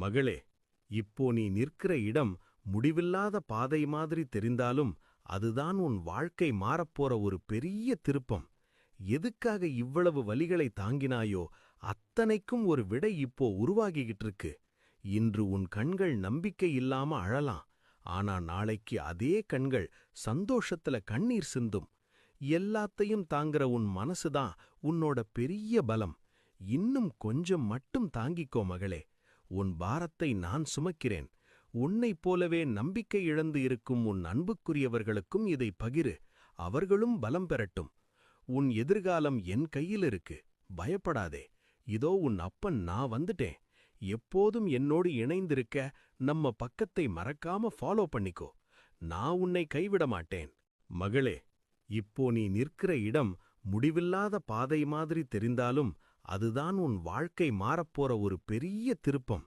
மகளே, இப்போ நீ நிற்கிற இடம் முடிவில்லாத பாதை மாதிரி தெரிந்தாலும் அதுதான் உன் வாழ்க்கை மாறப்போற ஒரு பெரிய திருப்பம். எதுக்காக இவ்வளவு வலிகளை தாங்கினாயோ அத்தனைக்கும் ஒரு விடை இப்போ உருவாகிக்கிட்டு இருக்கு. இன்று உன் கண்கள் நம்பிக்கை இல்லாம அழலாம், ஆனா நாளைக்கு அதே கண்கள் சந்தோஷத்துல கண்ணீர் சிந்தும். எல்லாத்தையும் தாங்குற உன் மனசுதான் உன்னோட பெரிய பலம். இன்னும் கொஞ்சம் மட்டும் தாங்கிக்கோ மகளே. உன் பாரத்தை நான் சுமக்கிறேன். உன்னைப் போலவே நம்பிக்கை இழந்து இருக்கும் உன் அன்புக்குரியவர்களுக்கும் இதை பகிரு. அவர்களும் பலம் பெறட்டும். உன் எதிர்காலம் என் கையில் இருக்கு. பயப்படாதே. இதோ உன் அப்பன் நான் வந்துட்டேன். எப்போதும் என்னோடு இணைந்திருக்க நம்ம பக்கத்தை மறக்காம ஃபாலோ பண்ணிக்கோ. நான் உன்னை கைவிட மாட்டேன். மகளே, இப்போ நீ நிற்கிற இடம் முடிவில்லாத பாதை மாதிரி தெரிந்தாலும் அதுதான் உன் வாழ்க்கை மாறப்போற ஒரு பெரிய திருப்பம்.